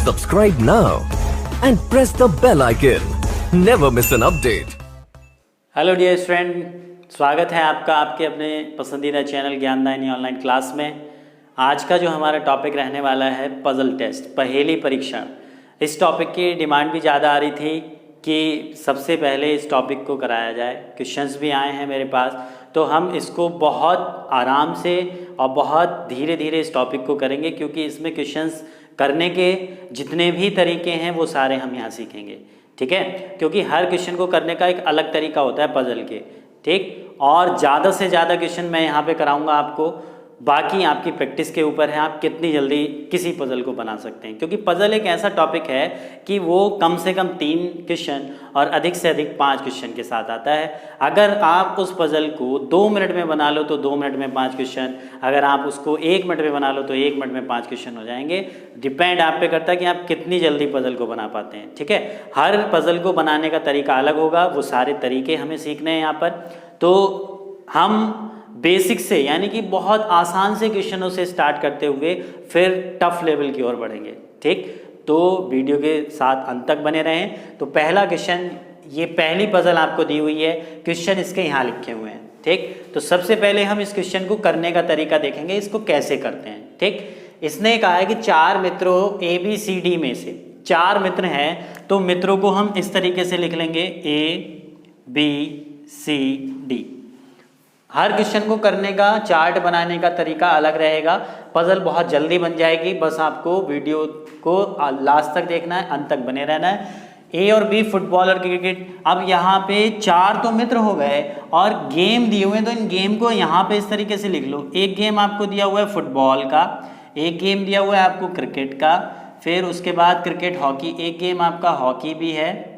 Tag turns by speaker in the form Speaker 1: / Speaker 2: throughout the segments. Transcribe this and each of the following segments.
Speaker 1: Subscribe now and press the bell icon. Never miss an update.
Speaker 2: Hello dear student, स्वागत है आपका आपके अपने पसंदीदा चैनल ज्ञानदायिनी ऑनलाइन क्लास में। आज का जो हमारा टॉपिक रहने वाला है पजल टेस्ट, पहेली परीक्षण। इस टॉपिक की डिमांड भी ज़्यादा आ रही थी कि सबसे पहले इस टॉपिक को कराया जाए। क्वेश्चंस भी आए हैं मेरे पास, तो हम इसको बहुत आराम से और बहुत धीरे धीरे इस टॉपिक को करेंगे, क्योंकि इसमें क्वेश्चंस करने के जितने भी तरीके हैं वो सारे हम यहाँ सीखेंगे। ठीक है, क्योंकि हर क्वेश्चन को करने का एक अलग तरीका होता है पजल के। ठीक, और ज़्यादा से ज़्यादा क्वेश्चन मैं यहाँ पे कराऊंगा आपको, बाकी आपकी प्रैक्टिस के ऊपर है आप कितनी जल्दी किसी पजल को बना सकते हैं। क्योंकि पजल एक ऐसा टॉपिक है कि वो कम से कम 3 क्वेश्चन और अधिक से अधिक 5 क्वेश्चन के साथ आता है। अगर आप उस पजल को 2 मिनट में बना लो तो 2 मिनट में 5 क्वेश्चन, अगर आप उसको 1 मिनट में बना लो तो 1 मिनट में 5 क्वेश्चन हो जाएंगे। डिपेंड आप पे करता है कि आप कितनी जल्दी पजल को बना पाते हैं। ठीक है, हर पजल को बनाने का तरीका अलग होगा, वो सारे तरीके हमें सीखने हैं यहाँ पर। तो हम बेसिक से यानी कि बहुत आसान से क्वेश्चनों से स्टार्ट करते हुए फिर टफ लेवल की ओर बढ़ेंगे। ठीक, तो वीडियो के साथ अंत तक बने रहें। तो पहला क्वेश्चन, ये पहली पजल आपको दी हुई है, क्वेश्चन इसके यहाँ लिखे हुए हैं। ठीक, तो सबसे पहले हम इस क्वेश्चन को करने का तरीका देखेंगे, इसको कैसे करते हैं। ठीक, इसने कहा है कि 4 मित्रों ABCD में से 4 मित्र हैं, तो मित्रों को हम इस तरीके से लिख लेंगे ABCD। हर क्वेश्चन को करने का, चार्ट बनाने का तरीका अलग रहेगा। पजल बहुत जल्दी बन जाएगी, बस आपको वीडियो को लास्ट तक देखना है, अंत तक बने रहना है। A और B फुटबॉल और क्रिकेट। अब यहाँ पे 4 तो मित्र हो गए और गेम दिए हुए हैं, तो इन गेम को यहाँ पे इस तरीके से लिख लो। एक गेम आपको दिया हुआ है फुटबॉल का, एक गेम दिया हुआ है आपको क्रिकेट का, फिर उसके बाद क्रिकेट हॉकी, एक गेम आपका हॉकी भी है,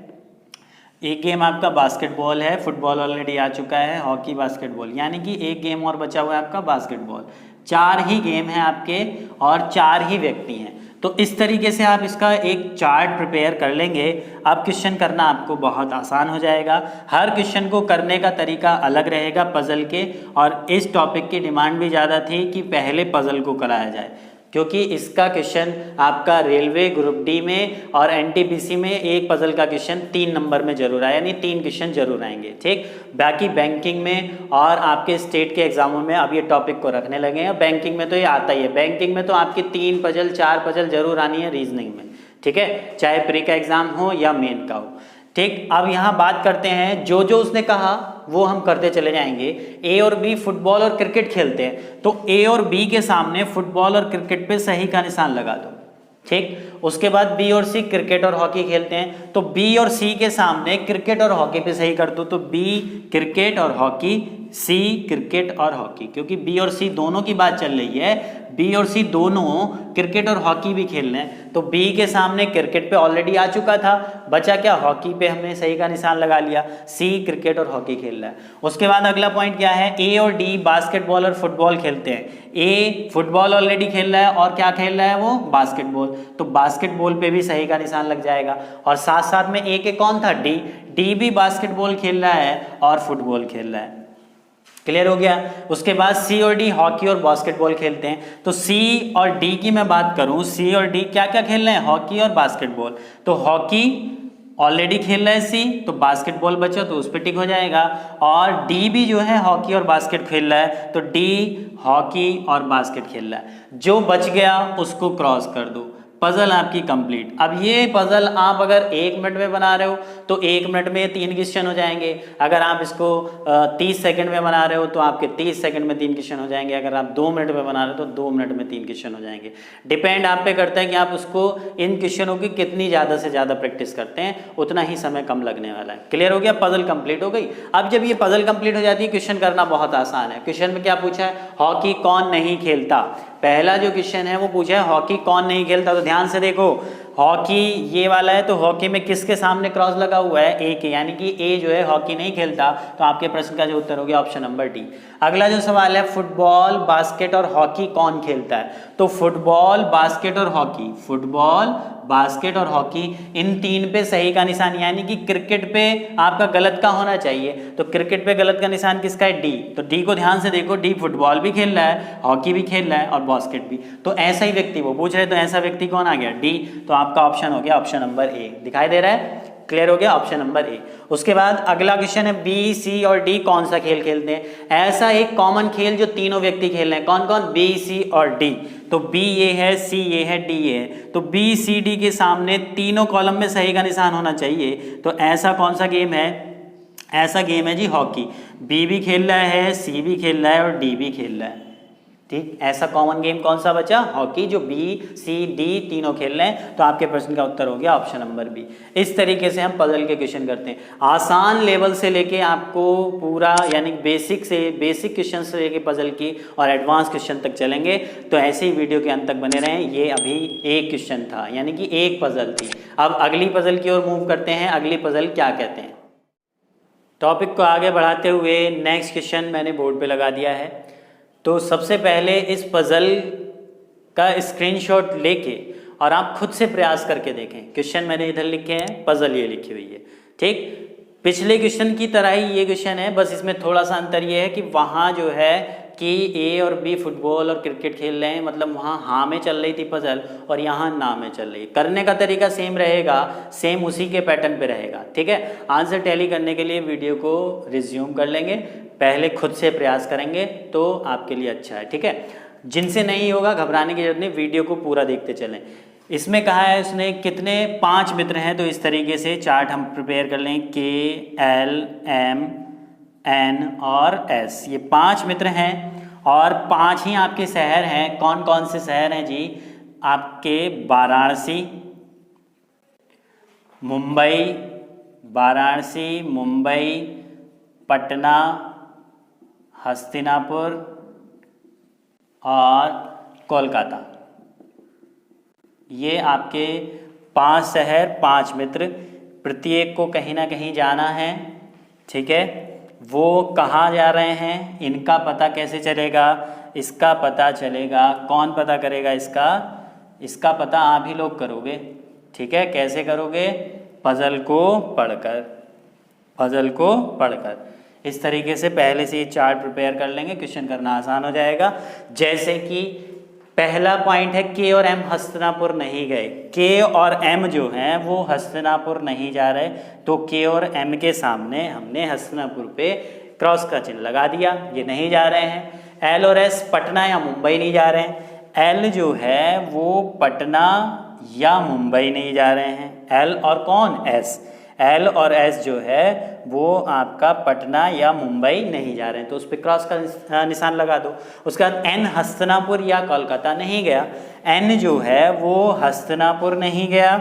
Speaker 2: एक गेम आपका बास्केटबॉल है, फुटबॉल ऑलरेडी आ चुका है, हॉकी बास्केटबॉल, यानी कि एक गेम और बचा हुआ है आपका बास्केटबॉल। 4 ही गेम हैं आपके और 4 ही व्यक्ति हैं। तो इस तरीके से आप इसका एक चार्ट प्रिपेयर कर लेंगे, अब क्वेश्चन करना आपको बहुत आसान हो जाएगा। हर क्वेश्चन को करने का तरीका अलग रहेगा पजल के, और इस टॉपिक की डिमांड भी ज़्यादा थी कि पहले पजल को कराया जाए, क्योंकि इसका क्वेश्चन आपका रेलवे ग्रुप डी में और NTPC में एक पजल का क्वेश्चन 3 नंबर में जरूर आया, यानी 3 क्वेश्चन जरूर आएंगे। ठीक, बाकी बैंकिंग में और आपके स्टेट के एग्जामों में अब ये टॉपिक को रखने लगे हैं। बैंकिंग में तो ये आता ही है, बैंकिंग में तो आपकी 3 पजल 4 पजल जरूर आनी है रीजनिंग में। ठीक है, चाहे प्री का एग्जाम हो या मेन का हो। ठीक, अब यहाँ बात करते हैं, जो जो उसने कहा वो हम करते चले जाएंगे। A और B फुटबॉल और क्रिकेट खेलते हैं, तो A और B के सामने फुटबॉल और क्रिकेट पे सही का निशान लगा दो। ठीक, उसके बाद B और C क्रिकेट और हॉकी खेलते हैं, तो B और C के सामने क्रिकेट और हॉकी पे सही कर दो। तो B क्रिकेट और हॉकी, C क्रिकेट और हॉकी, क्योंकि B और C दोनों की बात चल रही है। B और C दोनों क्रिकेट और हॉकी भी खेल रहे हैं, तो B के सामने क्रिकेट पे ऑलरेडी आ चुका था, बचा क्या, हॉकी पे हमने सही का निशान लगा लिया। C क्रिकेट और हॉकी खेल रहा है। उसके बाद अगला पॉइंट क्या है, A और D बास्केटबॉल और फुटबॉल खेलते हैं। A फुटबॉल ऑलरेडी खेल रहा है और क्या खेल रहा है वो, बास्केटबॉल, तो बास्केटबॉल पे भी सही का निशान लग जाएगा। और साथ साथ में A के कौन था, D भी बास्केटबॉल खेल रहा है और फुटबॉल खेल रहा है। क्लियर हो गया। उसके बाद C और D हॉकी और बास्केटबॉल खेलते हैं, तो C और D की मैं बात करूं, C और D क्या क्या खेल रहे हैं, हॉकी और बास्केटबॉल। तो हॉकी ऑलरेडी खेल रहा है C, तो बास्केटबॉल बचा तो उस पर टिक हो जाएगा। और D भी जो है हॉकी और बास्केट खेल रहा है, तो D हॉकी और बास्केट खेल रहा है। जो बच गया उसको क्रॉस कर दो, पजल आपकी कंप्लीट। अब ये पजल आप अगर 1 मिनट में बना रहे हो तो 1 मिनट में 3 क्वेश्चन हो जाएंगे। अगर आप इसको 30 सेकंड में बना रहे हो तो आपके 30 सेकंड में 3 क्वेश्चन हो जाएंगे। अगर आप 2 मिनट में बना रहे हो तो 2 मिनट में 3 क्वेश्चन हो जाएंगे। डिपेंड आप पे करता है कि आप उसको इन क्वेश्चनों की कितनी ज़्यादा से ज़्यादा प्रैक्टिस करते हैं, उतना ही समय कम लगने वाला है। क्लियर हो गया, पजल कंप्लीट हो गई। अब जब ये पजल कंप्लीट हो जाती है, क्वेश्चन करना बहुत आसान है। क्वेश्चन में क्या पूछा है, हॉकी कौन नहीं खेलता। पहला जो क्वेश्चन है वो पूछा है हॉकी कौन नहीं खेलता। तो ध्यान से देखो, हॉकी ये वाला है, तो हॉकी में किसके सामने क्रॉस लगा हुआ है, ए के, यानी कि ए जो है हॉकी नहीं खेलता। तो आपके प्रश्न का जो उत्तर हो गया ऑप्शन नंबर डी। अगला जो सवाल है, फुटबॉल बास्केट और हॉकी कौन खेलता है। तो फुटबॉल बास्केट और हॉकी, फुटबॉल बास्केट और हॉकी, इन 3 पे सही का निशान, यानी कि क्रिकेट पे आपका गलत का होना चाहिए। तो क्रिकेट पे गलत का निशान किसका है, डी। तो डी को ध्यान से देखो, डी फुटबॉल भी खेल रहा है, हॉकी भी खेल रहा है और बास्केट भी। तो ऐसा ही व्यक्ति वो पूछ रहे, तो ऐसा व्यक्ति कौन आ गया, डी। तो आपका ऑप्शन हो गया ऑप्शन नंबर ए। दिखाई दे रहा है? क्लियर हो गया, ऑप्शन नंबर ए। उसके बाद अगला क्वेश्चन है बी, सी और डी कौन सा खेल खेलते हैं? ऐसा एक कॉमन खेल जो तीनों व्यक्ति खेल रहे हैं, कौन कौन? बी, सी और डी। तो बी ये है, सी ये है, डी ये है। तो बी, सी, डी के सामने तीनों कॉलम में सही का निशान होना चाहिए। तो ऐसा कौन सा गेम है? ऐसा गेम है जी हॉकी। बी भी खेल रहा है, सी भी खेल रहा है और डी भी खेल रहा है। ठीक, ऐसा कॉमन गेम कौन सा बचा? हॉकी, जो बी, सी, डी तीनों खेल रहे हैं। तो आपके प्रश्न का उत्तर हो गया ऑप्शन नंबर बी। इस तरीके से हम पजल के क्वेश्चन करते हैं, आसान लेवल से लेके आपको पूरा यानी बेसिक क्वेश्चन से लेके पजल की और एडवांस क्वेश्चन तक चलेंगे। तो ऐसे ही वीडियो के अंत तक बने रहें। ये अभी एक क्वेश्चन था, यानी कि एक पजल थी। अब अगली पजल की ओर मूव करते हैं। अगली पजल क्या कहते हैं? टॉपिक को आगे बढ़ाते हुए नेक्स्ट क्वेश्चन मैंने बोर्ड पे लगा दिया है। तो सबसे पहले इस पजल का स्क्रीनशॉट लेके और आप खुद से प्रयास करके देखें। क्वेश्चन मैंने इधर लिखे हैं, पजल ये लिखी हुई है। ठीक, पिछले क्वेश्चन की तरह ही ये क्वेश्चन है, बस इसमें थोड़ा सा अंतर ये है कि वहाँ जो है कि ए और बी फुटबॉल और क्रिकेट खेल रहे हैं, मतलब वहाँ हाँ में चल रही थी पजल और यहाँ ना में चल रही है। करने का तरीका सेम रहेगा, सेम उसी के पैटर्न पे रहेगा। ठीक है, आंसर टैली करने के लिए वीडियो को रिज्यूम कर लेंगे, पहले खुद से प्रयास करेंगे तो आपके लिए अच्छा है। ठीक है, जिनसे नहीं होगा घबराने की जरूरत नहीं, वीडियो को पूरा देखते चलें। इसमें कहा है उसने कितने 5 मित्र हैं, तो इस तरीके से चार्ट हम प्रिपेयर कर लें। के, एल, एम, एन और एस, ये 5 मित्र हैं और 5 ही आपके शहर हैं। कौन कौन से शहर हैं जी? आपके वाराणसी, मुंबई, पटना, हस्तिनापुर और कोलकाता। ये आपके 5 शहर, 5 मित्र। प्रत्येक को कहीं ना कहीं जाना है। ठीक है, वो कहाँ जा रहे हैं, इनका पता कैसे चलेगा? इसका पता चलेगा। कौन पता करेगा इसका? इसका पता आप ही लोग करोगे। ठीक है, कैसे करोगे? पजल को पढ़कर। इस तरीके से पहले से ये चार्ट प्रिपेयर कर लेंगे, क्वेश्चन करना आसान हो जाएगा। जैसे कि पहला पॉइंट है के और एम हस्तिनापुर नहीं गए। के और एम जो हैं वो हस्तिनापुर नहीं जा रहे, तो के और एम के सामने हमने हस्तिनापुर पे क्रॉस का चिन्ह लगा दिया, ये नहीं जा रहे हैं। एल और एस पटना या मुंबई नहीं जा रहे हैं। एल जो है वो पटना या मुंबई नहीं जा रहे हैं। एल और कौन? एस। एल और एस जो है वो आपका पटना या मुंबई नहीं जा रहे हैं, तो उस पर क्रॉस का निशान लगा दो। उसके बाद एन हस्तिनापुर या कोलकाता नहीं गया। एन जो है वो हस्तिनापुर नहीं गया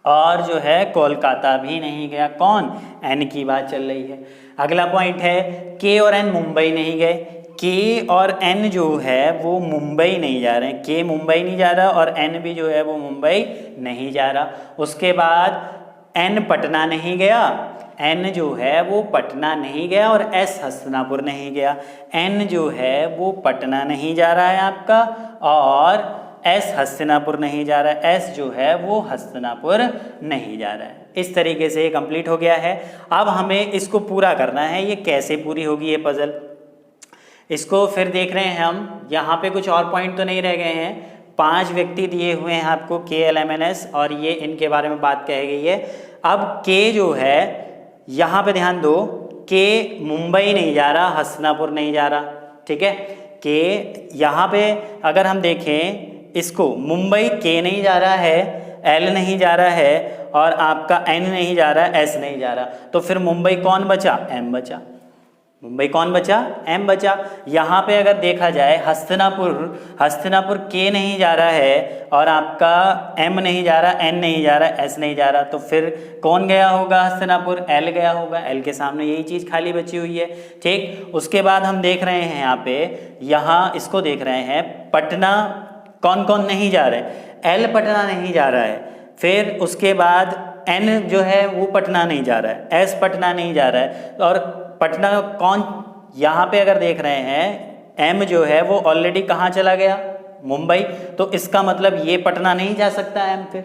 Speaker 2: और जो है कोलकाता भी नहीं गया। कौन? एन की बात चल रही है। अगला पॉइंट है के और एन मुंबई नहीं गए। के और एन जो है वो मुंबई नहीं जा रहे हैं। के मुंबई नहीं जा रहा और एन भी जो है वो मुंबई नहीं जा रहा। उसके बाद एन पटना नहीं गया। एन जो है वो पटना नहीं गया और एस हस्तिनापुर नहीं गया। एन जो है वो पटना नहीं जा रहा है आपका और एस हस्तिनापुर नहीं जा रहा है। एस जो है वो हस्तिनापुर नहीं जा रहा है। इस तरीके से ये कंप्लीट हो गया है। अब हमें इसको पूरा करना है। ये कैसे पूरी होगी ये पजल, इसको फिर देख रहे हैं हम। यहाँ पे कुछ और पॉइंट तो नहीं रह गए हैं। 5 व्यक्ति दिए हुए हैं आपको, के, एल, एम, एन, एस, और ये इनके बारे में बात कही गई है। अब के जो है यहाँ पे ध्यान दो, के मुंबई नहीं जा रहा, हस्तिनापुर नहीं जा रहा। ठीक है, के यहाँ पे अगर हम देखें इसको, मुंबई के नहीं जा रहा है, एल नहीं जा रहा है और आपका एन नहीं जा रहा है, एस नहीं जा रहा, तो फिर मुंबई कौन बचा? एम बचा। मुंबई कौन बचा? एम बचा। यहाँ पे अगर देखा जाए हस्तिनापुर के नहीं जा रहा है और आपका एम नहीं जा रहा, एन नहीं जा रहा, एस नहीं जा रहा, तो फिर कौन गया होगा हस्तिनापुर? एल गया होगा। एल के सामने यही चीज़ खाली बची हुई है। ठीक, उसके बाद हम देख रहे हैं यहाँ पे, यहाँ इसको देख रहे हैं, पटना कौन कौन नहीं जा रहे? एल पटना नहीं जा रहा है। फिर उसके बाद एन जो है वो पटना नहीं जा रहा है, एस पटना नहीं जा रहा है और पटना कौन? यहाँ पे अगर देख रहे हैं एम जो है वो ऑलरेडी कहाँ चला गया? मुंबई। तो इसका मतलब ये पटना नहीं जा सकता एम। फिर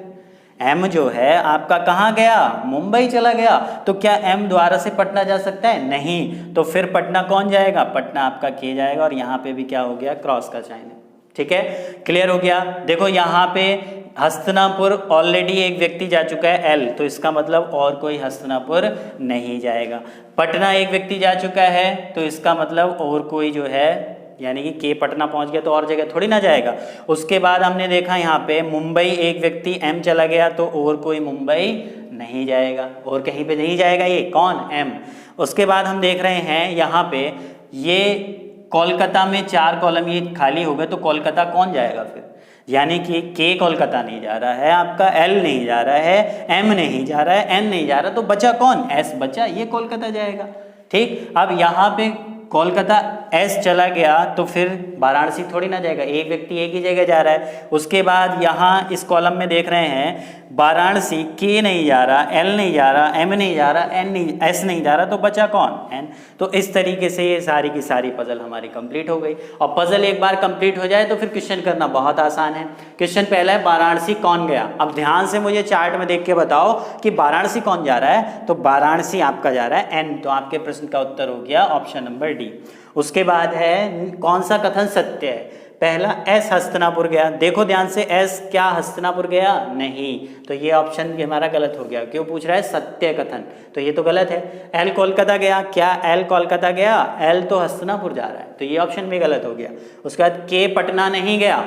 Speaker 2: एम जो है आपका कहाँ गया? मुंबई चला गया। तो क्या एम द्वारा से पटना जा सकता है? नहीं। तो फिर पटना कौन जाएगा? पटना आपका के जाएगा और यहाँ पे भी क्या हो गया? क्रॉस का साइन है। ठीक है, क्लियर हो गया। देखो यहाँ पे हस्तिनापुर ऑलरेडी एक व्यक्ति जा चुका है एल, तो इसका मतलब और कोई हस्तिनापुर नहीं जाएगा। पटना एक व्यक्ति जा चुका है, तो इसका मतलब और कोई जो है यानी कि के पटना पहुंच गया तो और जगह थोड़ी ना जाएगा। उसके बाद हमने देखा यहाँ पे मुंबई एक व्यक्ति एम चला गया, तो और कोई मुंबई नहीं जाएगा, और कहीं पे नहीं जाएगा, ये कौन एम। उसके बाद हम देख रहे हैं यहाँ पे ये कोलकाता में 4 कॉलम ये खाली हो गए, तो कोलकाता कौन जाएगा फिर, यानी कि के कोलकाता नहीं जा रहा है आपका, एल नहीं जा रहा है, एम नहीं जा रहा है, एन नहीं जा रहा, तो बचा कौन, एस बचा, ये कोलकाता जाएगा। ठीक, अब यहाँ पे कोलकाता एस चला गया तो फिर वाराणसी थोड़ी ना जाएगा, एक व्यक्ति एक ही जगह जा रहा है। उसके बाद यहाँ इस कॉलम में देख रहे हैं वाराणसी के नहीं जा रहा, एल नहीं जा रहा, एम नहीं जा रहा, एन नहीं, एस नहीं जा रहा, तो बचा कौन, एन। तो इस तरीके से ये सारी की सारी पजल हमारी कंप्लीट हो गई। और पजल एक बार कंप्लीट हो जाए तो फिर क्वेश्चन करना बहुत आसान है। क्वेश्चन पहला है वाराणसी कौन गया। अब ध्यान से मुझे चार्ट में देख के बताओ कि वाराणसी कौन जा रहा है, तो वाराणसी आपका जा रहा है एन, तो आपके प्रश्न का उत्तर हो गया ऑप्शन नंबर डी। उसके बाद है कौन सा कथन सत्य है। पहला एस हस्तिनापुर गया, देखो ध्यान से, एस क्या हस्तिनापुर गया, नहीं, तो ये ऑप्शन भी हमारा गलत हो गया। क्यों पूछ रहा है, सत्य कथन, तो ये तो गलत है। एल कोलकाता गया, क्या एल कोलकाता गया, एल तो हस्तिनापुर जा रहा है, तो ये ऑप्शन भी गलत हो गया। उसके बाद के पटना नहीं गया,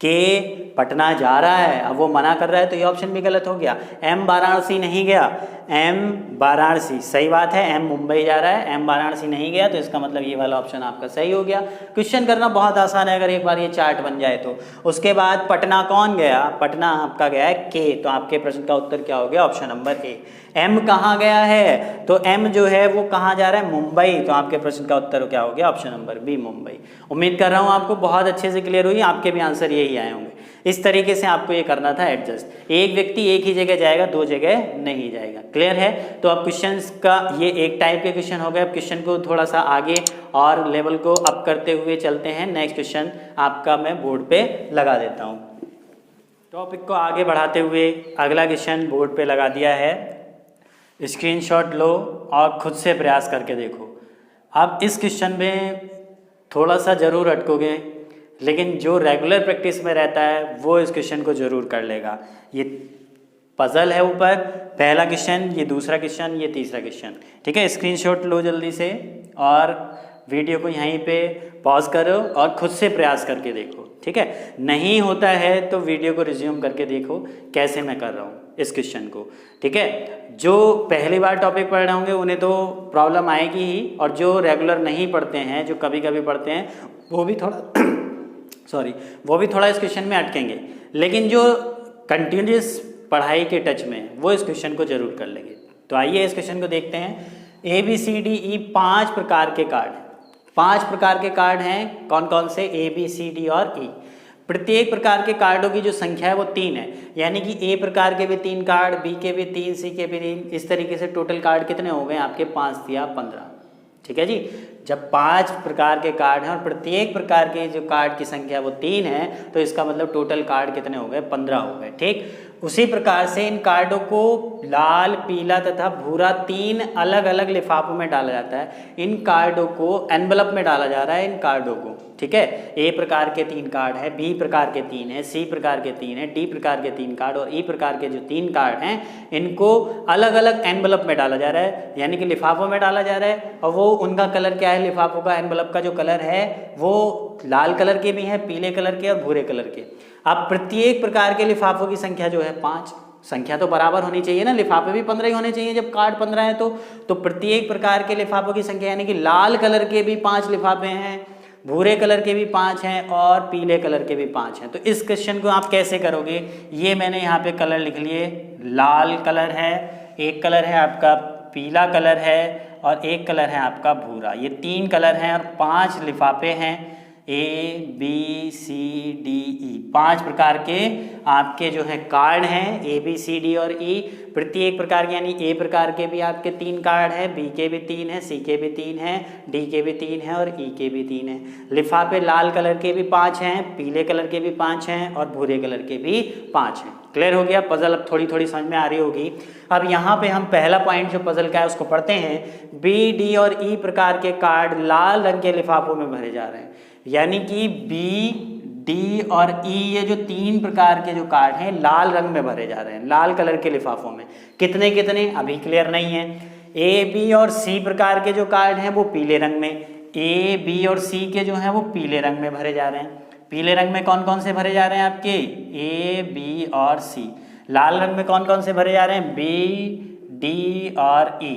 Speaker 2: के पटना जा रहा है, अब वो मना कर रहा है, तो ये ऑप्शन भी गलत हो गया। एम वाराणसी नहीं गया, एम वाराणसी सही बात है, एम मुंबई जा रहा है, एम वाराणसी नहीं गया, तो इसका मतलब ये वाला ऑप्शन आपका सही हो गया। क्वेश्चन करना बहुत आसान है अगर एक बार ये चार्ट बन जाए तो। उसके बाद पटना कौन गया, पटना आपका गया है के, तो आपके प्रश्न का उत्तर क्या हो गया, ऑप्शन नंबर ए। एम कहाँ गया है, तो एम जो है वो कहाँ जा रहा है, मुंबई, तो आपके प्रश्न का उत्तर क्या हो गया, ऑप्शन नंबर बी मुंबई। उम्मीद कर रहा हूँ आपको बहुत अच्छे से क्लियर हुई, आपके भी आंसर यही आए होंगे। इस तरीके से आपको ये करना था एडजस्ट, एक व्यक्ति एक ही जगह जाएगा, 2 जगह नहीं जाएगा। क्लियर है, तो अब क्वेश्चंस का ये एक टाइप के क्वेश्चन हो गए। अब क्वेश्चन को थोड़ा सा आगे और लेवल को अप करते हुए चलते हैं। नेक्स्ट क्वेश्चन आपका मैं बोर्ड पे लगा देता हूँ। टॉपिक को आगे बढ़ाते हुए अगला क्वेश्चन बोर्ड पे लगा दिया है, स्क्रीनशॉट लो और खुद से प्रयास करके देखो। अब इस क्वेश्चन में थोड़ा सा ज़रूर अटकोगे, लेकिन जो रेगुलर प्रैक्टिस में रहता है वो इस क्वेश्चन को ज़रूर कर लेगा। ये पजल है ऊपर, पहला क्वेश्चन, ये दूसरा क्वेश्चन, ये तीसरा क्वेश्चन। ठीक है, स्क्रीनशॉट लो जल्दी से और वीडियो को यहीं पे पॉज करो और खुद से प्रयास करके देखो। ठीक है, नहीं होता है तो वीडियो को रिज्यूम करके देखो कैसे मैं कर रहा हूँ इस क्वेश्चन को। ठीक है, जो पहली बार टॉपिक पढ़ रहे होंगे उन्हें तो प्रॉब्लम आएगी ही, और जो रेगुलर नहीं पढ़ते हैं, जो कभी कभी पढ़ते हैं, वो भी थोड़ा इस क्वेश्चन में अटकेंगे। लेकिन जो कंटिन्यूस पढ़ाई के टच में वो इस क्वेश्चन को जरूर कर लेंगे। तो आइए इस क्वेश्चन को देखते हैं। A B C D E 5 प्रकार के कार्ड हैं। 5 प्रकार के कार्ड हैं, कौन कौन से, ए बी सी डी और ई। प्रत्येक प्रकार के कार्डों की जो संख्या है वो 3 है, यानी कि ए प्रकार के भी 3 कार्ड, बी के भी 3, सी के भी 3, इस तरीके से टोटल कार्ड कितने हो गए आपके, 5 या 15। ठीक है जी, जब 5 प्रकार के कार्ड हैं और प्रत्येक प्रकार के जो कार्ड की संख्या वो 3 है, तो इसका मतलब टोटल कार्ड कितने हो गए, 15 हो गए। ठीक, उसी प्रकार से इन कार्डों को लाल, पीला तथा भूरा 3 अलग अलग लिफाफों में डाला जाता है। इन कार्डों को एनवलप में डाला जा रहा है, इन कार्डों को। ठीक है, ए प्रकार के 3 कार्ड है, बी प्रकार के 3 है, सी प्रकार के 3 है, डी प्रकार के 3 कार्ड और ई प्रकार के जो 3 कार्ड हैं, इनको अलग अलग एनवलप में डाला जा रहा है, यानी कि लिफाफों में डाला जा रहा है। और वो उनका कलर क्या है, लिफाफों का, एनवलप का जो कलर है वो लाल कलर के भी हैं, पीले कलर के और भूरे कलर के। अब प्रत्येक प्रकार के लिफाफों की संख्या जो है 5, संख्या तो बराबर होनी चाहिए ना, लिफाफे भी 15 ही होने चाहिए जब कार्ड 15 है तो प्रत्येक प्रकार के लिफाफों की संख्या, यानी कि लाल कलर के भी 5 लिफाफे हैं, भूरे कलर के भी 5 हैं और पीले कलर के भी 5 हैं। तो इस क्वेश्चन को आप कैसे करोगे, ये मैंने यहाँ पे कलर लिख लिए, लाल कलर है, एक कलर है आपका पीला कलर है और एक कलर है आपका भूरा। ये 3 कलर हैं और 5 लिफाफे हैं, A B C D E, 5 प्रकार के आपके जो है कार्ड हैं, ए बी सी डी और ई। प्रत्येक प्रकार के, यानी ए प्रकार के भी आपके 3 कार्ड हैं, बी के भी 3 हैं, सी के भी 3 हैं, डी के भी 3 हैं और ई के भी 3 हैं। लिफाफे लाल कलर के भी 5 हैं, पीले कलर के भी 5 हैं और भूरे कलर के भी 5 हैं। क्लियर हो गया, पजल अब थोड़ी थोड़ी समझ में आ रही होगी। अब यहाँ पे हम पहला पॉइंट जो पजल का है उसको पढ़ते हैं। बी डी और ई प्रकार के कार्ड लाल रंग के लिफाफों में भरे जा रहे हैं, यानी कि बी डी और ई, ये जो 3 प्रकार के जो कार्ड हैं लाल रंग में भरे जा रहे हैं, लाल कलर के लिफाफों में। कितने कितने अभी क्लियर नहीं है। ए बी और सी प्रकार के जो कार्ड हैं वो पीले रंग में, ए बी और सी के जो हैं वो पीले रंग में भरे जा रहे हैं। पीले रंग में कौन कौन से भरे जा रहे हैं आपके, ए बी और सी। लाल रंग में कौन कौन से भरे जा रहे हैं, बी डी और ई,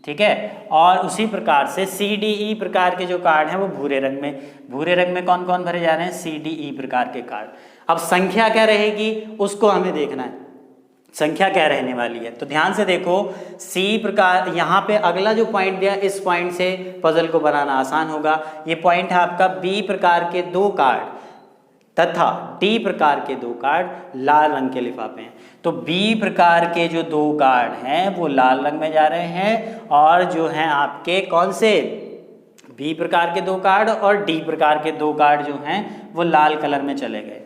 Speaker 2: ठीक है। और उसी प्रकार से सी डी ई प्रकार के जो कार्ड हैं वो भूरे रंग में, भूरे रंग में कौन कौन भरे जा रहे हैं, सी डी ई प्रकार के कार्ड। अब संख्या क्या रहेगी उसको हमें देखना है, संख्या क्या रहने वाली है। तो ध्यान से देखो, सी प्रकार, यहाँ पे अगला जो पॉइंट दिया, इस पॉइंट से पजल को बनाना आसान होगा। ये पॉइंट है आपका बी प्रकार के 2 कार्ड तथा डी प्रकार के 2 कार्ड लाल रंग के लिफाफे हैं। तो बी प्रकार के जो 2 कार्ड हैं वो लाल रंग में जा रहे हैं, और जो हैं आपके कौन से, बी प्रकार के 2 कार्ड और डी प्रकार के 2 कार्ड जो हैं वो लाल कलर में चले गए।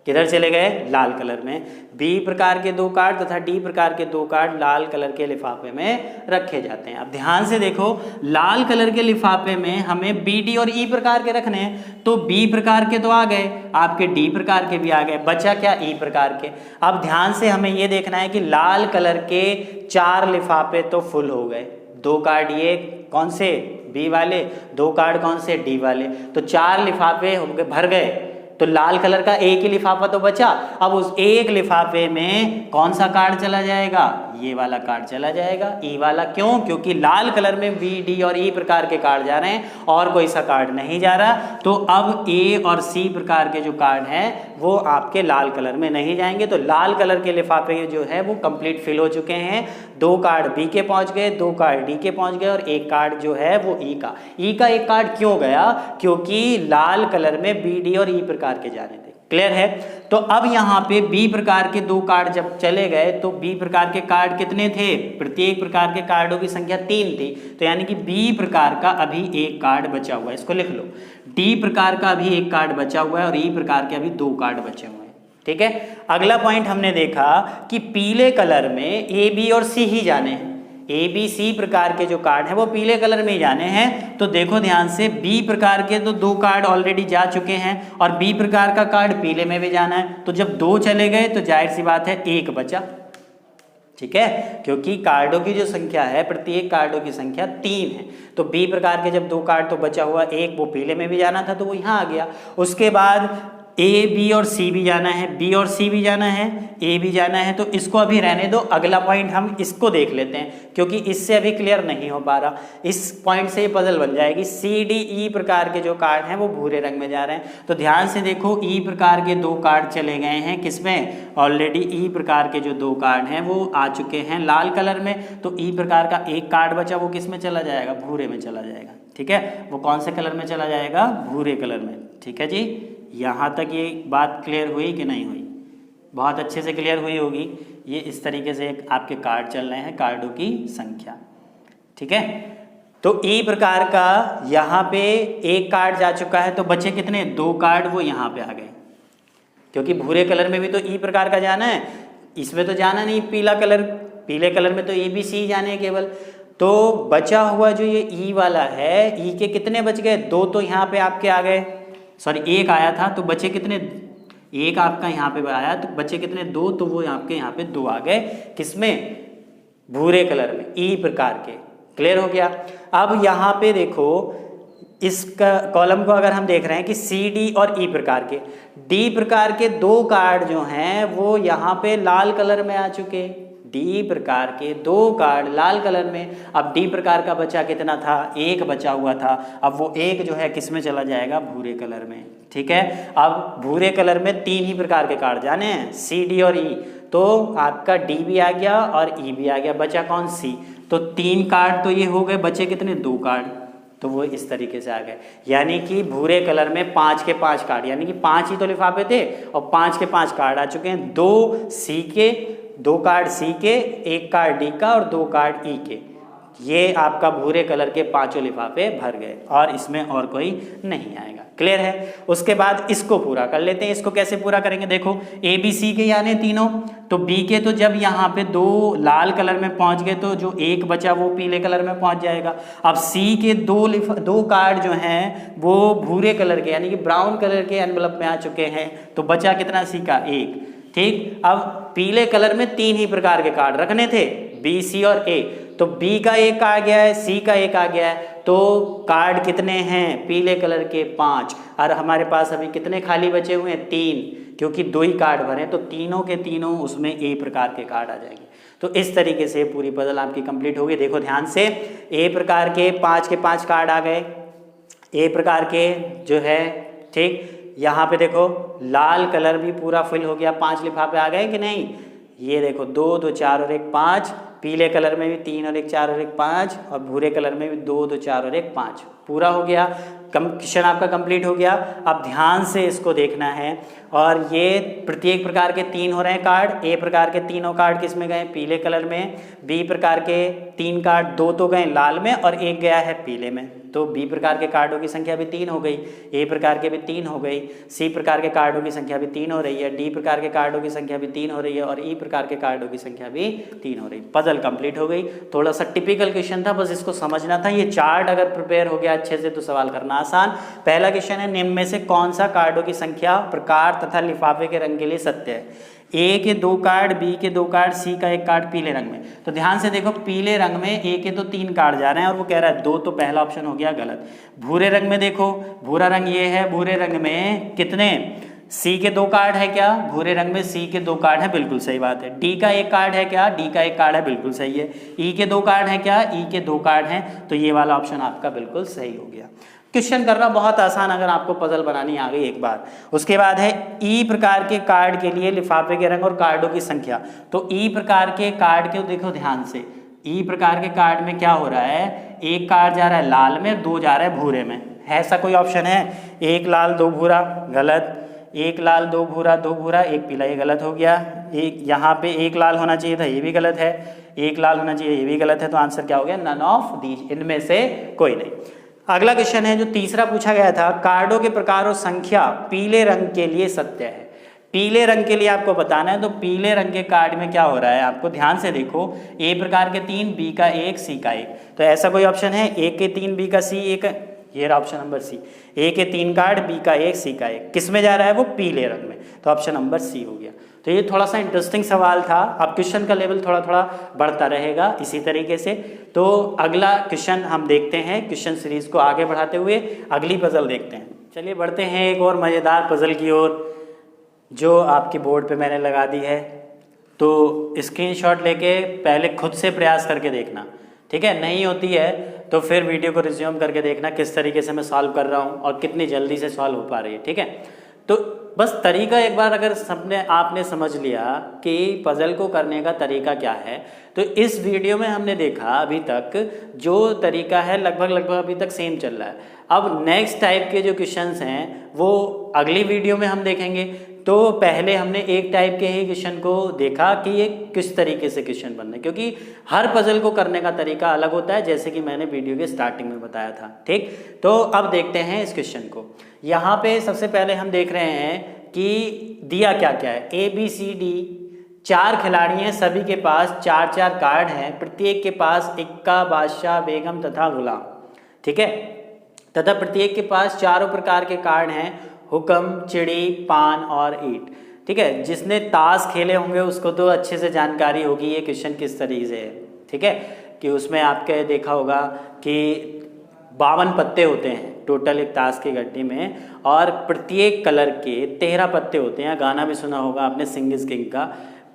Speaker 2: किधर चले गए, लाल कलर में। बी प्रकार के 2 कार्ड तथा डी प्रकार के 2 कार्ड लाल कलर के लिफाफे में रखे जाते हैं। अब ध्यान से देखो, लाल कलर के लिफाफे में हमें बी डी और ई प्रकार के रखने हैं, तो बी प्रकार के तो आ गए, आपके डी प्रकार के भी आ गए, बचा क्या, ई प्रकार के। अब ध्यान से हमें ये देखना है कि लाल कलर के 4 लिफाफे तो फुल हो गए, 2 कार्ड ये कौन से, बी वाले, 2 कार्ड कौन से, डी वाले, तो 4 लिफाफे भर गए। तो लाल कलर का एक ही लिफाफा तो बचा। अब उस एक लिफाफे में कौन सा कार्ड चला जाएगा, ये वाला कार्ड चला जाएगा, ई वाला। क्यों, क्योंकि लाल कलर में बी डी और ई प्रकार के कार्ड जा रहे हैं और कोई सा कार्ड नहीं जा रहा। तो अब ए और सी प्रकार के जो कार्ड हैं वो आपके लाल कलर में नहीं जाएंगे। तो लाल कलर के लिफाफे जो है वो कंप्लीट फिल हो चुके हैं। 2 कार्ड बी के पहुंच गए, 2 कार्ड डी के पहुंच गए, और एक कार्ड जो है वो ई का। ई का एक कार्ड क्यों गया, क्योंकि लाल कलर में बी डी और ई प्रकार के जाने थे। क्लियर है। तो अब यहाँ पे बी प्रकार के 2 कार्ड जब चले गए तो बी प्रकार के कार्ड कितने थे, प्रत्येक प्रकार के कार्डों की संख्या 3 थी। तो यानी कि बी प्रकार का अभी एक कार्ड बचा हुआ है, इसको लिख लो। डी प्रकार का अभी एक कार्ड बचा हुआ है और ई प्रकार के अभी 2 कार्ड बचे हुए हैं। ठीक है। अगला पॉइंट हमने देखा कि पीले कलर में ए बी और सी ही जाने हैं। ए बी सी प्रकार के जो कार्ड हैं वो पीले कलर में ही जाने हैं। तो देखो ध्यान से, बी प्रकार के तो 2 कार्ड ऑलरेडी जा चुके हैं और बी प्रकार का कार्ड पीले में भी जाना है। तो जब 2 चले गए तो जाहिर सी बात है 1 बचा। ठीक है, क्योंकि कार्डों की जो संख्या है, प्रत्येक कार्डों की संख्या 3 है। तो बी प्रकार के जब 2 कार्ड तो बचा हुआ, एक वो पीले में भी जाना था तो वो यहाँ आ गया। उसके बाद ए बी और सी भी जाना है, बी और सी भी जाना है, ए भी जाना है। तो इसको अभी रहने दो, अगला पॉइंट हम इसको देख लेते हैं क्योंकि इससे अभी क्लियर नहीं हो पा रहा। इस पॉइंट से ये पजल बन जाएगी। सी डी ई प्रकार के जो कार्ड हैं वो भूरे रंग में जा रहे हैं। तो ध्यान से देखो, ई प्रकार के 2 कार्ड चले गए हैं किसमें, ऑलरेडी ई प्रकार के जो 2 कार्ड हैं वो आ चुके हैं लाल कलर में। तो ई प्रकार का एक कार्ड बचा, वो किस में चला जाएगा, भूरे में चला जाएगा। ठीक है, वो कौन से कलर में चला जाएगा, भूरे कलर में। ठीक है जी, यहाँ तक ये बात क्लियर हुई कि नहीं हुई, बहुत अच्छे से क्लियर हुई होगी। ये इस तरीके से आपके कार्ड चल रहे हैं, कार्डों की संख्या। ठीक है, तो ई प्रकार का यहाँ पे एक कार्ड जा चुका है, तो बचे कितने, 2 कार्ड वो यहाँ पे आ गए। क्योंकि भूरे कलर में भी तो ई प्रकार का जाना है, इसमें तो जाना नहीं पीले कलर में तो ए बी सी जाने हैं केवल। तो बचा हुआ जो ये ई वाला है, ई के कितने बच गए, 2 तो यहाँ पे आपके आ गए, सॉरी 1 आया था तो बचे कितने, 1 आपका यहाँ पे आया तो बचे कितने, 2। तो वो आपके यहाँ पे 2 आ गए, किसमें, भूरे कलर में, ई प्रकार के। क्लियर हो गया। अब यहाँ पे देखो, इस कॉलम को अगर हम देख रहे हैं कि सी डी और ई प्रकार के, डी प्रकार के 2 कार्ड जो हैं वो यहाँ पे लाल कलर में आ चुके। डी प्रकार के 2 कार्ड लाल कलर में। अब डी प्रकार का बचा कितना था, 1 बचा हुआ था। अब वो 1 जो है किस में चला जाएगा, भूरे कलर में। ठीक है, अब भूरे कलर में 3 ही प्रकार के कार्ड जाने हैं, सी डी और ई। तो आपका डी भी आ गया और ई भी आ गया, बचा कौन, सी। तो 3 कार्ड तो ये हो गए, बचे कितने, 2 कार्ड। तो वो इस तरीके से आ गए। यानी कि भूरे कलर में 5 के 5 कार्ड, यानी कि 5 ही तो लिफाफे थे और 5 के 5 कार्ड आ चुके हैं। 2 सी के, 2 कार्ड सी के, 1 कार्ड डी का और 2 कार्ड ई के। ये आपका भूरे कलर के 5 लिफाफे भर गए और इसमें और कोई नहीं आएगा। क्लियर है। उसके बाद इसको पूरा कर लेते हैं। इसको कैसे पूरा करेंगे, देखो ए बी सी के यानी तीनों, तो बी के तो जब यहाँ पे 2 लाल कलर में पहुंच गए तो जो एक बचा वो पीले कलर में पहुंच जाएगा। अब सी के 2 कार्ड जो हैं वो भूरे कलर के यानी कि ब्राउन कलर के एनवलप में आ चुके हैं, तो बचा कितना सी का 1। ठीक, अब पीले कलर में 3 ही प्रकार के कार्ड रखने थे, बी सी और ए, तो बी का 1 आ गया है, सी का 1 आ गया है, तो कार्ड कितने हैं पीले कलर के 5, और हमारे पास अभी कितने खाली बचे हुए हैं 3, क्योंकि 2 ही कार्ड भरे, तो तीनों के तीनों उसमें ए प्रकार के कार्ड आ जाएंगे। तो इस तरीके से पूरी पजल आपकी कंप्लीट होगी। देखो ध्यान से, ए प्रकार के 5 कार्ड आ गए, ए प्रकार के जो है, ठीक, यहाँ पे देखो लाल कलर भी पूरा फिल हो गया, 5 लिफाफे आ गए कि नहीं, ये देखो 2 2 4 और 1 5, पीले कलर में भी 3 और 1 4 और 1 5, और भूरे कलर में भी 2 2 4 और 1 5, पूरा हो गया। क्वेश्चन आपका कंप्लीट हो गया। अब ध्यान से इसको देखना है, और ये प्रत्येक प्रकार के 3 हो रहे हैं कार्ड। ए प्रकार के तीनों कार्ड किस में गए, पीले कलर में। बी प्रकार के 3 कार्ड 2 तो गए लाल में और 1 गया है पीले में, तो बी प्रकार के कार्डों की संख्या भी 3 हो गई, ए प्रकार के भी 3 हो गई, सी प्रकार के कार्डों की संख्या भी 3 हो रही है, डी प्रकार के कार्डों की संख्या भी 3 हो रही है, और ई प्रकार के कार्डों की संख्या भी 3 हो रही। पजल कंप्लीट हो गई। थोड़ा सा टिपिकल क्वेश्चन था, बस इसको समझना था। ये चार्ट अगर प्रिपेयर हो गया अच्छे से तो सवाल करना आसान। पहला क्वेश्चन है, निम्न में से कौन सा कार्डों की संख्या प्रकार तथा लिफाफे के रंग के लिए सत्य है। ए के 2 कार्ड, बी के 2 कार्ड, सी का 1 कार्ड पीले रंग में। तो ध्यान से देखो, पीले रंग में ए के तो 3 कार्ड जा रहे हैं और वो कह रहा है 2, तो पहला ऑप्शन हो गया गलत। भूरे रंग में देखो, भूरा रंग ये है, भूरे रंग में कितने, सी के 2 कार्ड है क्या, भूरे रंग में सी के 2 कार्ड है, बिल्कुल सही बात है। डी का 1 कार्ड है क्या, डी का 1 कार्ड है, बिल्कुल सही है। ई के 2 कार्ड है क्या, ई के 2 कार्ड हैं, तो ये वाला ऑप्शन आपका बिल्कुल सही हो गया। क्वेश्चन करना बहुत आसान अगर आपको पजल बनानी आ गई एक बार। उसके बाद है ई प्रकार के कार्ड के लिए लिफाफे के रंग और कार्डों की संख्या। तो ई प्रकार के कार्ड के देखो ध्यान से, ई प्रकार के कार्ड में क्या हो रहा है, 1 कार्ड जा रहा है लाल में, 2 जा रहा है भूरे में। ऐसा कोई ऑप्शन है, 1 लाल 2 भूरा, गलत। 1 लाल 2 भूरा, 2 भूरा 1 पीला, ये गलत हो गया। एक यहाँ पे 1 लाल होना चाहिए था, ये भी गलत है। 1 लाल होना चाहिए, ये भी गलत है। तो आंसर क्या हो गया, नन ऑफ दीज, इनमें से कोई नहीं। अगला क्वेश्चन है जो तीसरा पूछा गया था, कार्डों के प्रकार और संख्या पीले रंग के लिए सत्य है। पीले रंग के लिए आपको बताना है, तो पीले रंग के कार्ड में क्या हो रहा है आपको ध्यान से देखो, ए प्रकार के 3, बी का 1, सी का 1। तो ऐसा कोई ऑप्शन है, ए के 3, बी का सी 1, ये रहा ऑप्शन नंबर सी। ए के 3 कार्ड, बी का 1, सी का 1, किस में जा रहा है, वो पीले रंग में, तो ऑप्शन नंबर सी हो गया। तो ये थोड़ा सा इंटरेस्टिंग सवाल था। अब क्वेश्चन का लेवल थोड़ा थोड़ा बढ़ता रहेगा इसी तरीके से। तो अगला क्वेश्चन हम देखते हैं, क्वेश्चन सीरीज को आगे बढ़ाते हुए अगली पजल देखते हैं। चलिए बढ़ते हैं एक और मज़ेदार पजल की ओर, जो आपके बोर्ड पे मैंने लगा दी है। तो स्क्रीनशॉट लेके पहले खुद से प्रयास करके देखना, ठीक है। नहीं होती है तो फिर वीडियो को रिज्यूम करके देखना किस तरीके से मैं सॉल्व कर रहा हूँ और कितनी जल्दी से सॉल्व हो पा रही है, ठीक है। तो बस तरीका एक बार अगर आपने समझ लिया कि पजल को करने का तरीका क्या है, तो इस वीडियो में हमने देखा अभी तक जो तरीका है लगभग अभी तक सेम चल रहा है। अब नेक्स्ट टाइप के जो क्वेश्चंस हैं वो अगली वीडियो में हम देखेंगे। तो पहले हमने एक टाइप के ही क्वेश्चन को देखा कि ये किस तरीके से क्वेश्चन बनना है, क्योंकि हर पजल को करने का तरीका अलग होता है, जैसे कि मैंने वीडियो के स्टार्टिंग में बताया था, ठीक। तो अब देखते हैं इस क्वेश्चन को। यहाँ पे सबसे पहले हम देख रहे हैं कि दिया क्या क्या है, ए बी सी डी 4 खिलाड़ी हैं, सभी के पास 4 कार्ड हैं, प्रत्येक के पास इक्का, बादशाह, बेगम तथा गुलाम, ठीक है। तथा प्रत्येक के पास 4 प्रकार के कार्ड हैं, हुक्म, चिड़ी, पान और ईंट, ठीक है। जिसने ताश खेले होंगे उसको तो अच्छे से जानकारी होगी ये क्वेश्चन किस तरीके से है, ठीक है। कि उसमें आपके देखा होगा कि 52 पत्ते होते हैं टोटल एक ताश की गड्डी में, और प्रत्येक कलर के 13 पत्ते होते हैं। गाना भी सुना होगा आपने सिंग इज किंग का,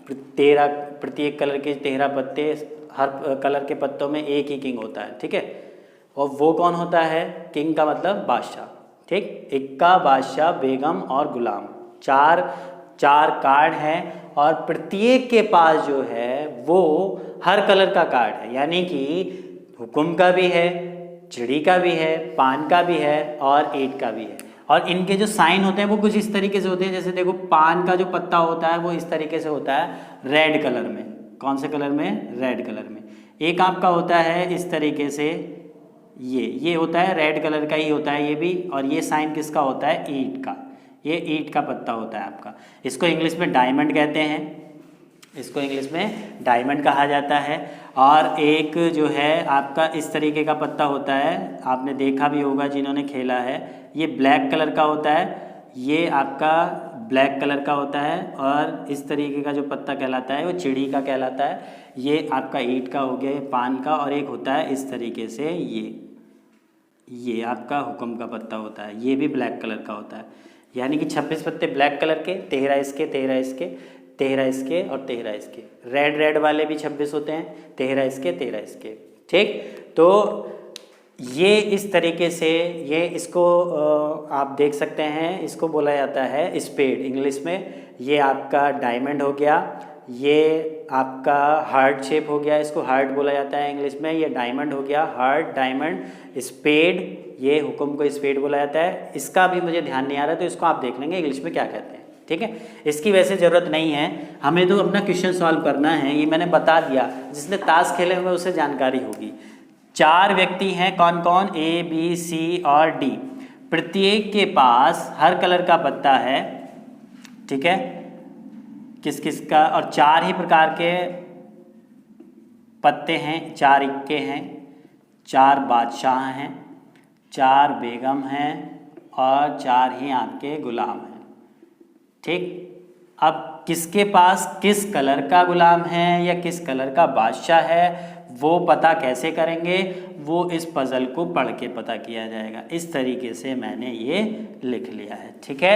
Speaker 2: प्रत्येक कलर के 13 पत्ते, हर कलर के पत्तों में एक ही किंग होता है, ठीक है। और वो कौन होता है, किंग का मतलब बादशाह, ठीक। इक्का, बादशाह, बेगम और गुलाम, 4 कार्ड हैं, और प्रत्येक के पास जो है वो हर कलर का कार्ड है, यानी कि हुक्म का भी है, चिड़ी का भी है, पान का भी है और ईंट का भी है। और इनके जो साइन होते हैं वो कुछ इस तरीके से होते हैं, जैसे देखो पान का जो पत्ता होता है वो इस तरीके से होता है रेड कलर में, कौन से कलर में, रेड कलर में। एक आपका होता है इस तरीके से, ये होता है रेड कलर का ही होता है ये भी, और ये साइन किसका होता है, ईंट का, ये ईंट का पत्ता होता है आपका। इसको इंग्लिश में डायमंड कहते हैं, इसको इंग्लिश में डायमंड कहा जाता है। और एक जो है आपका इस तरीके का पत्ता होता है, आपने देखा भी होगा जिन्होंने खेला है, ये ब्लैक कलर का होता है, ये आपका ब्लैक कलर का होता है। और इस तरीके का जो पत्ता कहलाता है वो चिड़ी का कहलाता है। ये आपका ईंट का हो गया, पान का। और एक होता है इस तरीके से, ये आपका हुक्म का पत्ता होता है, ये भी ब्लैक कलर का होता है। यानी कि 26 पत्ते ब्लैक कलर के, 13 इसके, 13 इसके, 13 इसके और 13 इसके। रेड वाले भी 26 होते हैं, 13 इसके, 13 इसके। ठीक, तो ये इस तरीके से, ये इसको आप देख सकते हैं, इसको बोला जाता है स्पेड इंग्लिश में। ये आपका डायमंड हो गया, ये आपका हार्ट शेप हो गया, इसको हार्ट बोला जाता है इंग्लिश में। ये डायमंड हो गया, हार्ट, डायमंड, स्पेड, ये हुक्म को स्पेड बोला जाता है। इसका भी मुझे ध्यान नहीं आ रहा, तो इसको आप देख लेंगे इंग्लिश में क्या कहते हैं। ठीक है, इसकी वैसे ज़रूरत नहीं है, हमें तो अपना क्वेश्चन सॉल्व करना है। ये मैंने बता दिया, जिसने ताश खेले हुए उसे जानकारी होगी। 4 व्यक्ति हैं, कौन कौन, A, B, C और D। प्रत्येक के पास हर कलर का पत्ता है। ठीक है, किस किस का, और 4 ही प्रकार के पत्ते हैं, 4 इक्के हैं, 4 बादशाह हैं, 4 बेगम हैं और 4 ही आपके गुलाम हैं। ठीक, अब किसके पास किस कलर का गुलाम है या किस कलर का बादशाह है, वो पता कैसे करेंगे, वो इस पज़ल को पढ़ के पता किया जाएगा। इस तरीके से मैंने ये लिख लिया है। ठीक है,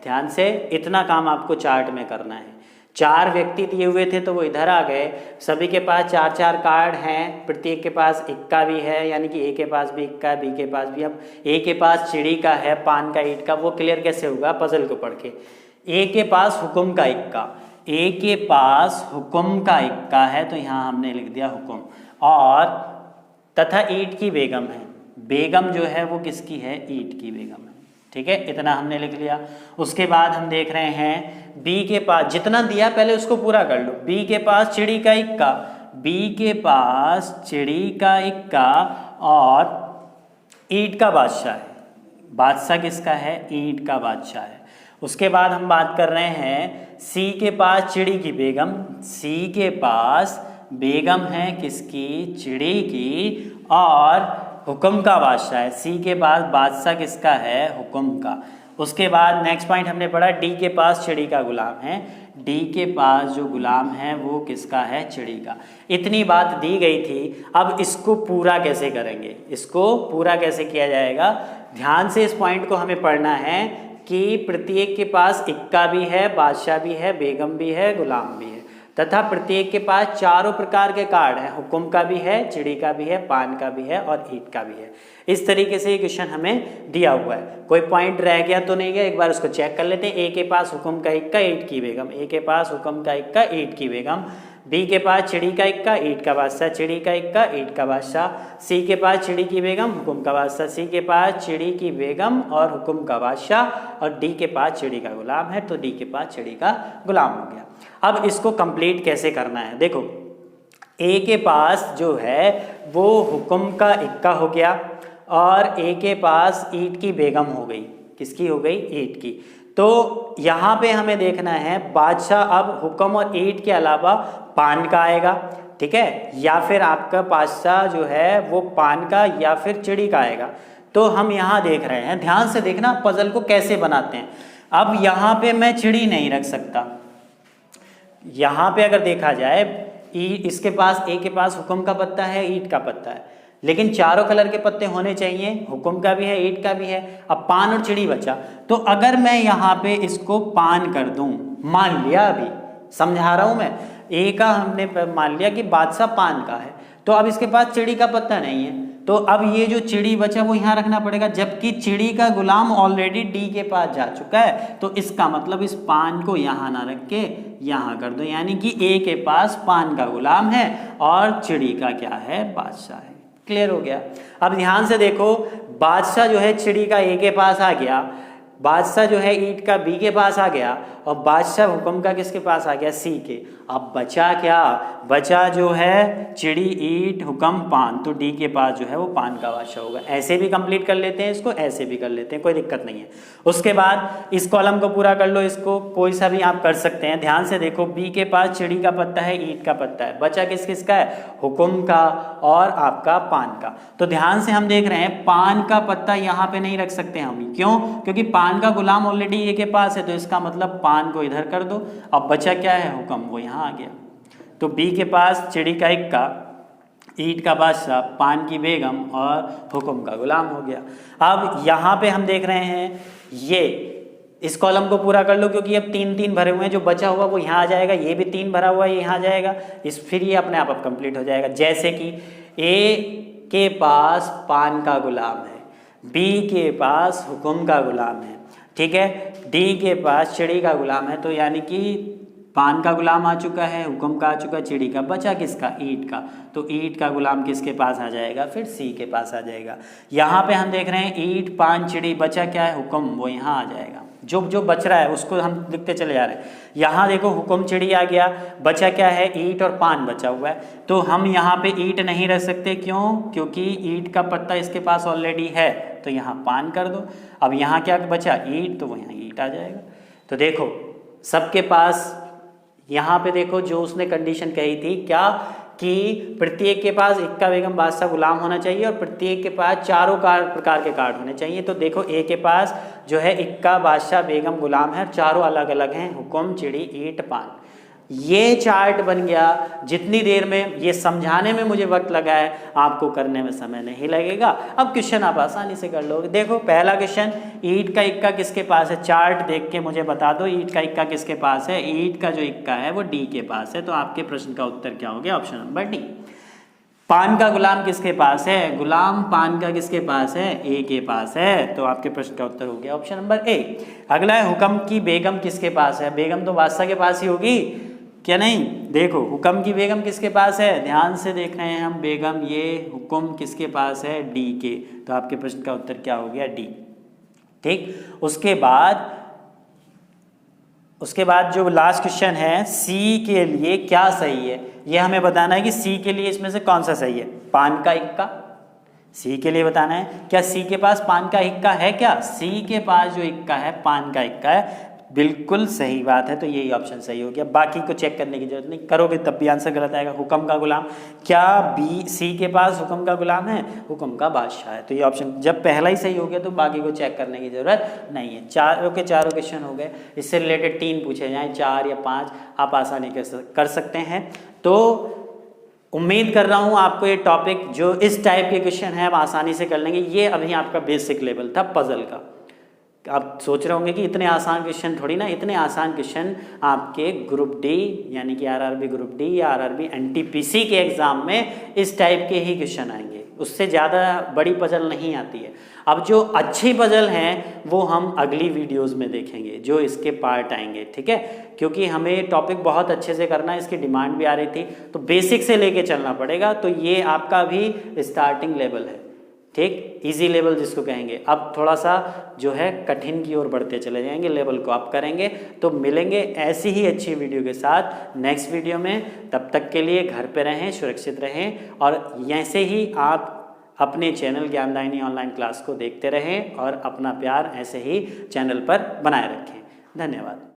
Speaker 2: ध्यान से इतना काम आपको चार्ट में करना है। 4 व्यक्ति दिए हुए थे तो वो इधर आ गए, सभी के पास 4-4 कार्ड हैं, प्रत्येक के पास इक्का भी है, यानी कि A के पास भी इक्का, B के पास भी। अब A के पास चिड़ी का है, पान का, ईंट का, वो क्लियर कैसे होगा पज़ल को पढ़ के। A के पास हुक्म का इक्का, A के पास हुक्म का इक्का है, तो यहाँ हमने लिख दिया हुक्म। और तथा ईंट की बेगम है, बेगम जो है वो किसकी है, ईंट की बेगम है। ठीक है, इतना हमने लिख लिया। उसके बाद हम देख रहे हैं बी के पास, जितना दिया पहले उसको पूरा कर लो। बी के पास चिड़ी का इक्का, बी के पास चिड़ी का इक्का और ईंट का बादशाह है। बादशाह किसका है, ईंट का बादशाह है। उसके बाद हम बात कर रहे हैं सी के पास चिड़ी की बेगम, सी के पास बेगम है किसकी, चिड़ी की, और हुक्म का बादशाह है। सी के पास बादशाह किसका है, हुक्म का। उसके बाद नेक्स्ट पॉइंट हमने पढ़ा, डी के पास चिड़ी का गुलाम है, डी के पास जो गुलाम है वो किसका है, चिड़ी का। इतनी बात दी गई थी, अब इसको पूरा कैसे करेंगे, इसको पूरा कैसे किया जाएगा। ध्यान से इस पॉइंट को हमें पढ़ना है कि प्रत्येक के पास इक्का भी है, बादशाह भी है, बेगम भी है, गुलाम भी है, तथा प्रत्येक के पास चारों प्रकार के कार्ड हैं, हुक्म का भी है, चिड़ी का भी है, पान का भी है और ईंट का भी है। इस तरीके से ये क्वेश्चन हमें दिया हुआ है। कोई पॉइंट रह गया तो नहीं गया, एक बार उसको चेक कर लेते हैं। ए के पास हुक्म का इक्का, ईंट की बेगम, ए के पास हुक्म का इक्का, ईंट की बेगम। बी के पास चिड़ी का इक्का, ईंट का बादशाह, चिड़ी का इक्का, ईंट का बादशाह। सी के पास चिड़ी की बेगम, हुक्म का बादशाह, सी के पास चिड़ी की बेगम और हुक्म का बादशाह, और डी के पास चिड़ी का गुलाम है, तो डी के पास चिड़ी का गुलाम हो गया। अब इसको कंप्लीट कैसे करना है, देखो ए के पास जो है वो हुक्म का इक्का हो गया और ए के पास ईंट की बेगम हो गई, किसकी हो गई, ईंट की। तो यहाँ पे हमें देखना है बादशाह अब हुक्म और ईंट के अलावा पान का आएगा, ठीक है, या फिर आपका बादशाह जो है वो पान का या फिर चिड़ी का आएगा। तो हम यहाँ देख रहे हैं, ध्यान से देखना पजल को कैसे बनाते हैं। अब यहाँ पे मैं चिड़ी नहीं रख सकता, यहाँ पे अगर देखा जाए इसके पास ए के पास हुक्म का पत्ता है, ईंट का पत्ता है, लेकिन चारों कलर के पत्ते होने चाहिए, हुक्म का भी है, ईंट का भी है। अब पान और चिड़ी बचा, तो अगर मैं यहाँ पे इसको पान कर दूं, मान लिया, अभी समझा रहा हूं मैं, ए का हमने मान लिया कि बादशाह पान का है, तो अब इसके पास चिड़ी का पत्ता नहीं है, तो अब ये जो चिड़ी बचा वो यहाँ रखना पड़ेगा, जबकि चिड़ी का गुलाम ऑलरेडी डी के पास जा चुका है। तो इसका मतलब इस पान को यहाँ ना रख के यहाँ कर दो, यानी कि ए के पास पान का गुलाम है और चिड़ी का क्या है, बादशाह है। क्लियर हो गया। अब ध्यान से देखो, बादशाह जो है चिड़ी का ए के पास आ गया, बादशाह जो है ईंट का बी के पास आ गया और बादशाह हुक्म का किसके पास आ गया, सी के। अब बचा क्या, बचा जो है चिड़ी ईंट हुक्म पान, तो डी के पास जो है वो पान का बादशाह होगा। ऐसे भी कंप्लीट कर लेते हैं इसको, ऐसे भी कर लेते हैं, कोई दिक्कत नहीं है। उसके बाद इस कॉलम को पूरा कर लो, इसको कोई सा भी आप कर सकते हैं। ध्यान से देखो, बी के पास चिड़ी का पत्ता है, ईंट का पत्ता है, बचा किस किस का है, हुक्म का और आपका पान का। तो ध्यान से हम देख रहे हैं पान का पत्ता यहाँ पे नहीं रख सकते हम, क्यों, क्योंकि पान का गुलाम ऑलरेडी ए के पास है, तो इसका मतलब पान को इधर कर दो। अब बचा क्या है, हुक्म, वो यहाँ आ गया। तो बी के पास चिड़ी का इक्का, ईंट का बादशाह, पान की बेगम और हुक्म का गुलाम हो गया। अब यहाँ पे हम देख रहे हैं ये, इस कॉलम को पूरा कर लो, क्योंकि अब 3-3 भरे हुए हैं, जो बचा हुआ वो यहाँ आ जाएगा, ये भी 3 भरा हुआ है, ये यहाँ आ जाएगा, फिर ये अपने आप कंप्लीट हो जाएगा। जैसे कि ए के पास पान का गुलाम है, बी के पास हुक्म का गुलाम है, ठीक है, डी के पास चिड़ी का गुलाम है, तो यानी कि पान का गुलाम आ चुका है, हुक्म का आ चुका है, चिड़ी का, बचा किसका, ईंट का, तो ईंट का गुलाम किसके पास आ जाएगा, फिर सी के पास आ जाएगा। यहाँ पे हम देख रहे हैं ईंट पान चिड़ी, बचा क्या है, हुक्म, वो यहाँ आ जाएगा। जो जो बच रहा है उसको हम लिखते चले जा रहे हैं। यहाँ देखो हुक्म चिड़ी आ गया, बचा क्या है, ईंट और पान बचा हुआ है, तो हम यहाँ पे ईंट नहीं रख सकते, क्यों, क्योंकि ईंट का पत्ता इसके पास ऑलरेडी है, तो यहाँ पान कर दो। अब यहाँ क्या बचा, ईंट, तो वो यहाँ ईंट आ जाएगा। तो देखो सबके पास, यहाँ पे देखो जो उसने कंडीशन कही थी क्या, कि प्रत्येक के पास इक्का बेगम बादशाह गुलाम होना चाहिए और प्रत्येक के पास चारों प्रकार के कार्ड होने चाहिए। तो देखो ए के पास जो है इक्का बादशाह बेगम गुलाम है, चारों अलग अलग हैं, हुक्म चिड़ी ईंट पान। ये चार्ट बन गया। जितनी देर में ये समझाने में मुझे वक्त लगा है, आपको करने में समय नहीं लगेगा। अब क्वेश्चन आप आसानी से कर लोगे। देखो पहला क्वेश्चन, ईंट का इक्का किसके पास है, चार्ट देख के मुझे बता दो ईंट का इक्का किसके पास है। ईंट का जो इक्का है वो डी के पास है, तो आपके प्रश्न का उत्तर क्या हो गया, ऑप्शन नंबर डी। पान का गुलाम किसके पास है, गुलाम पान का किसके पास है, ए के पास है, तो आपके प्रश्न का उत्तर हो गया ऑप्शन नंबर ए। अगला है हुक्म की बेगम किसके पास है, बेगम तो बादशाह के पास ही होगी, क्या नहीं। देखो हुक्म की बेगम किसके पास है, ध्यान से देख रहे हैं हम, बेगम ये हुक्म किसके पास है, डी के, तो आपके प्रश्न का उत्तर क्या हो गया, डी। ठीक, उसके बाद जो लास्ट क्वेश्चन है, सी के लिए क्या सही है, ये हमें बताना है कि सी के लिए इसमें से कौन सा सही है। पान का इक्का, सी के लिए बताना है, क्या सी के पास पान का इक्का है, क्या सी के पास जो इक्का है पान का इक्का है, बिल्कुल सही बात है, तो यही ऑप्शन सही हो गया। बाकी को चेक करने की जरूरत नहीं, करोगे तब भी आंसर गलत आएगा। हुक्म का गुलाम, क्या बी सी के पास हुक्म का गुलाम है, हुक्म का बादशाह है, तो ये ऑप्शन जब पहला ही सही हो गया तो बाकी को चेक करने की जरूरत नहीं है। चारों के चारों क्वेश्चन हो गए। इससे रिलेटेड 3 पूछे जाएँ, 4 या 5 आप आसानी कर सकते हैं। तो उम्मीद कर रहा हूँ आपको ये टॉपिक जो इस टाइप के क्वेश्चन है आप आसानी से कर लेंगे। ये अभी आपका बेसिक लेवल था पजल का। आप सोच रहे होंगे कि इतने आसान क्वेश्चन थोड़ी ना, इतने आसान क्वेश्चन आपके ग्रुप डी यानी कि आरआरबी ग्रुप डी या आरआरबी एनटीपीसी के एग्जाम में इस टाइप के ही क्वेश्चन आएंगे, उससे ज़्यादा बड़ी पजल नहीं आती है। अब जो अच्छी पजल हैं वो हम अगली वीडियोस में देखेंगे, जो इसके पार्ट आएंगे, ठीक है, क्योंकि हमें टॉपिक बहुत अच्छे से करना है, इसकी डिमांड भी आ रही थी, तो बेसिक से लेके चलना पड़ेगा। तो ये आपका भी स्टार्टिंग लेवल है, ठीक, इजी लेवल जिसको कहेंगे। अब थोड़ा सा जो है कठिन की ओर बढ़ते चले जाएंगे, लेवल को अप करेंगे। तो मिलेंगे ऐसी ही अच्छी वीडियो के साथ नेक्स्ट वीडियो में। तब तक के लिए घर पे रहें, सुरक्षित रहें, और ऐसे ही आप अपने चैनल ज्ञानदायिनी ऑनलाइन क्लास को देखते रहें और अपना प्यार ऐसे ही चैनल पर बनाए रखें। धन्यवाद।